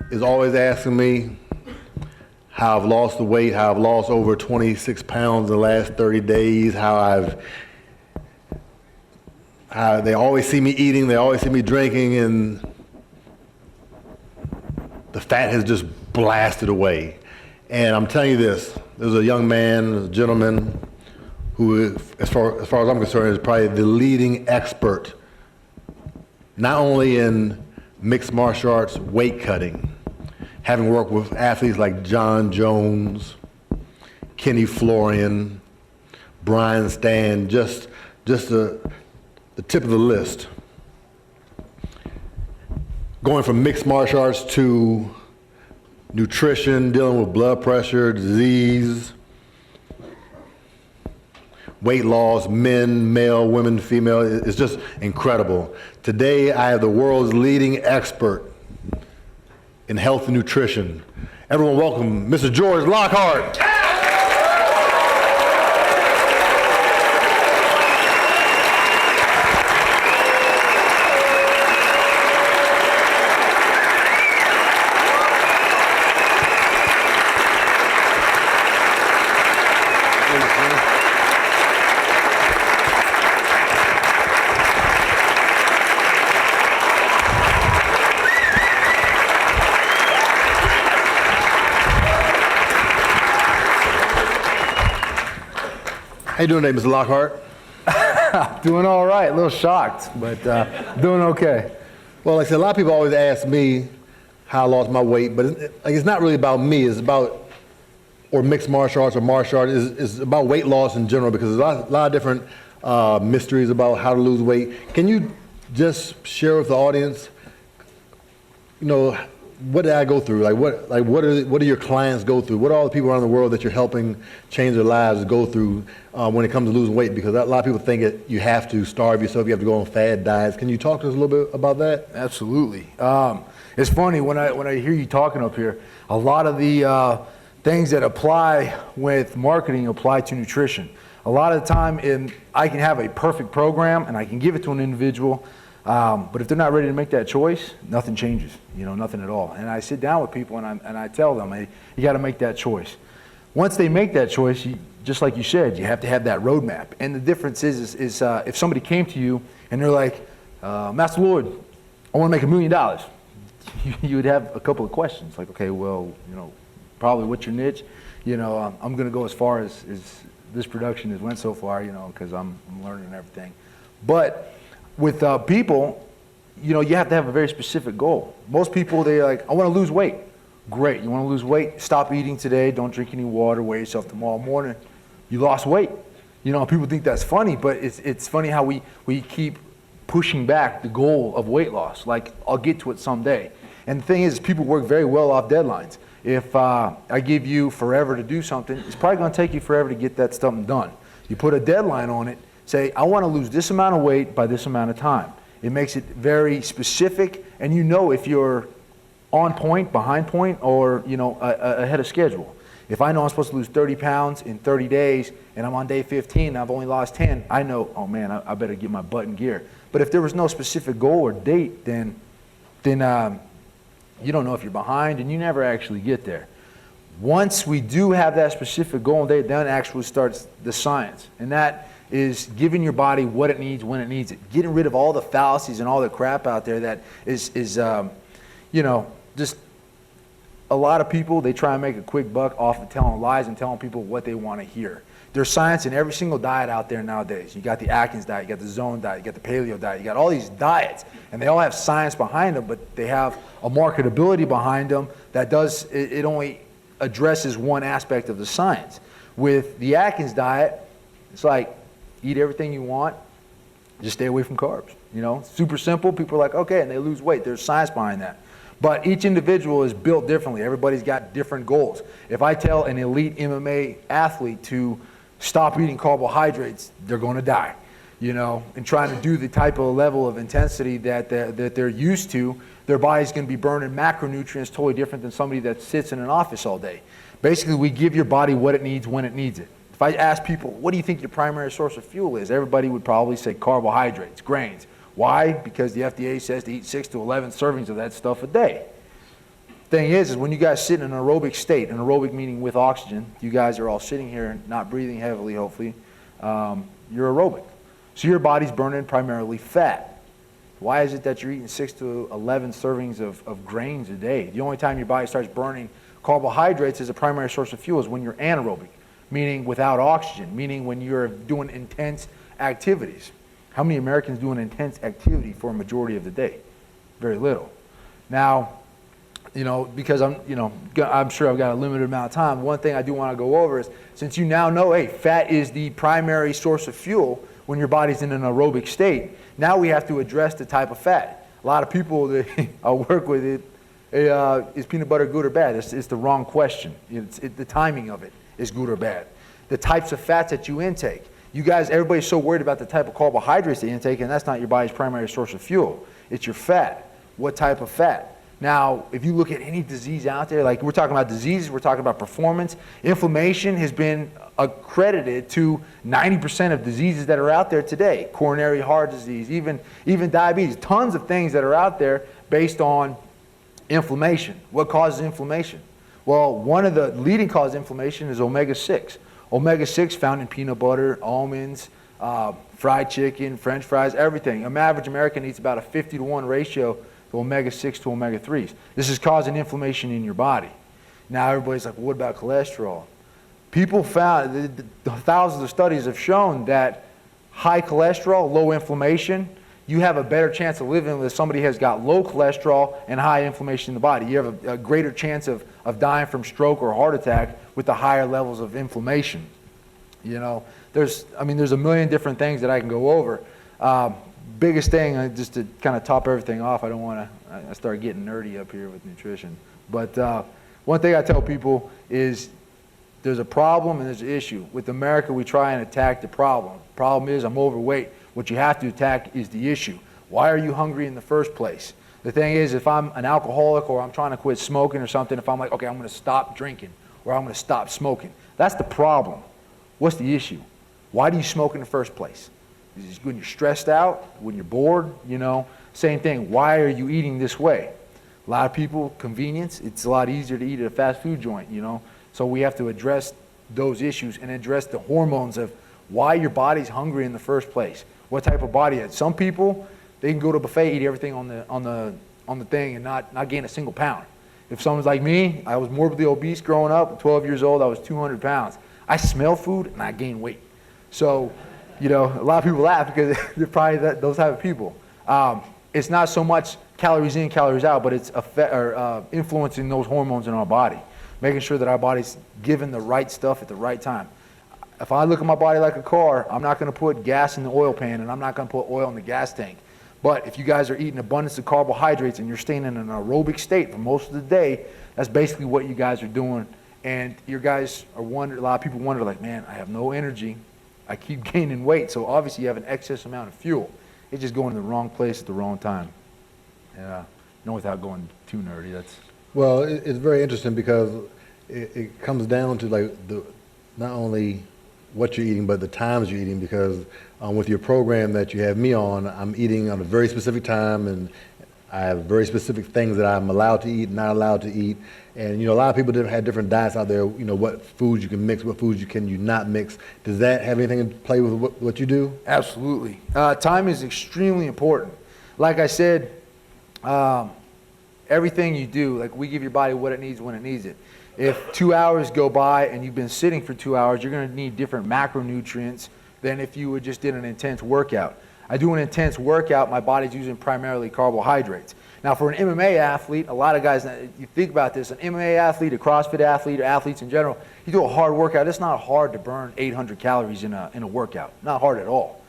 is always asking me how I've lost the weight, how I've lost over 26 pounds in the last 30 days, how they always see me eating, they always see me drinking, and the fat has just blasted away. And I'm telling you this, there's a young man, a gentleman, who, as far as I'm concerned, is probably the leading expert, not only in mixed martial arts weight cutting, having worked with athletes like John Jones, Kenny Florian, Brian Stan, just the tip of the list. Going from mixed martial arts to nutrition, dealing with blood pressure, disease, weight loss, men, male, women, female, it's just incredible. Today, I have the world's leading expert in health and nutrition. Everyone welcome Mr. George Lockhart. How you doing today, Mr. Lockhart? Doing all right, a little shocked, but doing okay. Well, like I said, a lot of people always ask me how I lost my weight, but it's not really about me. It's about, or mixed martial arts or martial arts, it's about weight loss in general, because there's a lot of different mysteries about how to lose weight. Can you just share with the audience, what did I go through? What do your clients go through? What do all the people around the world that you're helping change their lives go through when it comes to losing weight? Because a lot of people think that you have to starve yourself, you have to go on fad diets. Can you talk to us a little bit about that? Absolutely. It's funny when I hear you talking up here. A lot of the things that apply with marketing apply to nutrition. A lot of the time, I can have a perfect program and I can give it to an individual. But if they're not ready to make that choice, nothing changes, nothing at all. And I sit down with people and I tell them, hey, you got to make that choice. Once they make that choice, just like you said, you have to have that roadmap. And the difference is if somebody came to you and they're like, Master Lord, I want to make $1 million, you would have a couple of questions. Like, okay, well, probably what's your niche? I'm going to go as far as this production has went so far, because I'm learning and everything. But with people, you have to have a very specific goal. Most people, they're like, I want to lose weight. Great, you want to lose weight? Stop eating today, don't drink any water, weigh yourself tomorrow morning. You lost weight. People think that's funny, but it's funny how we keep pushing back the goal of weight loss. Like, I'll get to it someday. And the thing is, people work very well off deadlines. If I give you forever to do something, it's probably going to take you forever to get that something done. You put a deadline on it, say, I want to lose this amount of weight by this amount of time. It makes it very specific, and if you're on point, behind point, or ahead of schedule. If I know I'm supposed to lose 30 pounds in 30 days, and I'm on day 15, and I've only lost 10, I know, oh man, I better get my butt in gear. But if there was no specific goal or date, then you don't know if you're behind, and you never actually get there. Once we do have that specific goal and date, then actually starts the science, and that is giving your body what it needs when it needs it. Getting rid of all the fallacies and all the crap out there that is just a lot of people, they try and make a quick buck off of telling lies and telling people what they want to hear. There's science in every single diet out there nowadays. You got the Atkins diet, you got the Zone diet, you got the Paleo diet, you got all these diets, and they all have science behind them, but they have a marketability behind them that it only addresses one aspect of the science. With the Atkins diet, it's like, eat everything you want, just stay away from carbs. Super simple. People are like, okay, and they lose weight. There's science behind that. But each individual is built differently. Everybody's got different goals. If I tell an elite MMA athlete to stop eating carbohydrates, they're going to die. And trying to do the type of level of intensity that they're used to, their body's going to be burning macronutrients totally different than somebody that sits in an office all day. Basically, we give your body what it needs when it needs it. If I ask people, what do you think your primary source of fuel is? Everybody would probably say carbohydrates, grains. Why? Because the FDA says to eat 6 to 11 servings of that stuff a day. Thing is when you guys sit in an aerobic state, an aerobic meaning with oxygen, you guys are all sitting here not breathing heavily, hopefully, you're aerobic. So your body's burning primarily fat. Why is it that you're eating 6 to 11 servings of grains a day? The only time your body starts burning carbohydrates as a primary source of fuel is when you're anaerobic, meaning without oxygen, meaning when you're doing intense activities. How many Americans do an intense activity for a majority of the day? Very little. Now, because I'm sure I've got a limited amount of time, one thing I do want to go over is, since you now know, hey, fat is the primary source of fuel when your body's in an aerobic state, now we have to address the type of fat. A lot of people that I work with, is peanut butter good or bad? It's the wrong question. The timing of it is good or bad. The types of fats that you intake. You guys, everybody's so worried about the type of carbohydrates that you intake, and that's not your body's primary source of fuel. It's your fat. What type of fat? Now, if you look at any disease out there, like we're talking about diseases, we're talking about performance, inflammation has been accredited to 90% of diseases that are out there today. Coronary heart disease, even diabetes, tons of things that are out there based on inflammation. What causes inflammation? Well, one of the leading causes of inflammation is omega-6. Omega-6 found in peanut butter, almonds, fried chicken, French fries, everything. An average American eats about a 50-to-1 ratio to omega-6 to omega-3s. This is causing inflammation in your body. Now everybody's like, well, what about cholesterol? People found, thousands of studies have shown that high cholesterol, low inflammation, you have a better chance of living if somebody has got low cholesterol and high inflammation in the body. You have a greater chance of dying from stroke or heart attack with the higher levels of inflammation. There's a million different things that I can go over. Biggest thing, just to kind of top everything off, I don't want to start getting nerdy up here with nutrition. But one thing I tell people is there's a problem and there's an issue. With America, we try and attack the problem. The problem is I'm overweight. What you have to attack is the issue. Why are you hungry in the first place? The thing is, if I'm an alcoholic or I'm trying to quit smoking or something, if I'm like, okay, I'm going to stop drinking or I'm going to stop smoking, that's the problem. What's the issue? Why do you smoke in the first place? Is it when you're stressed out, when you're bored, Same thing, why are you eating this way? A lot of people, convenience, it's a lot easier to eat at a fast food joint, So we have to address those issues and address the hormones of why your body's hungry in the first place. What type of body it is. Some people, they can go to a buffet, eat everything on the thing and not gain a single pound. If someone's like me, I was morbidly obese growing up, at 12 years old, I was 200 pounds. I smell food and I gain weight. So, a lot of people laugh because they're probably those type of people. It's not so much calories in, calories out, but it's influencing those hormones in our body, making sure that our body's given the right stuff at the right time. If I look at my body like a car, I'm not going to put gas in the oil pan and I'm not going to put oil in the gas tank. But if you guys are eating abundance of carbohydrates and you're staying in an aerobic state for most of the day, that's basically what you guys are doing. And you guys are wondering, a lot of people wonder, like, man, I have no energy. I keep gaining weight. So obviously you have an excess amount of fuel. It's just going to the wrong place at the wrong time. Yeah, without going too nerdy, Well, it's very interesting because it comes down to like not only what you're eating, but the times you're eating, because with your program that you have me on, I'm eating on a very specific time, and I have very specific things that I'm allowed to eat, not allowed to eat. And a lot of people have different diets out there, what foods you can mix, what foods you not mix. Does that have anything to play with what you do? Absolutely. Time is extremely important. Like I said, everything you do, like we give your body what it needs when it needs it. If 2 hours go by and you've been sitting for 2 hours, you're going to need different macronutrients than if you just did an intense workout. I do an intense workout, my body's using primarily carbohydrates. Now for an MMA athlete, a lot of guys, you think about this, an MMA athlete, a CrossFit athlete, or athletes in general, you do a hard workout, it's not hard to burn 800 calories in a workout. Not hard at all.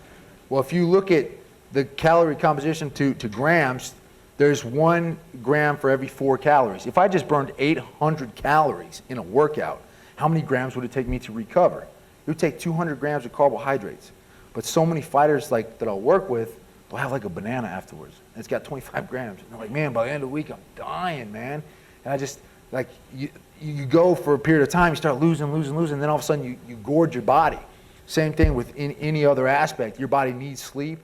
Well, if you look at the calorie composition to grams, there's 1 gram for every 4 calories. If I just burned 800 calories in a workout, how many grams would it take me to recover? It would take 200 grams of carbohydrates. But so many fighters that I'll work with, they'll have like a banana afterwards. And it's got 25 grams. And they're like, man, by the end of the week, I'm dying, man. And I just, like, you go for a period of time, you start losing, and then all of a sudden you gorge your body. Same thing with any other aspect. Your body needs sleep.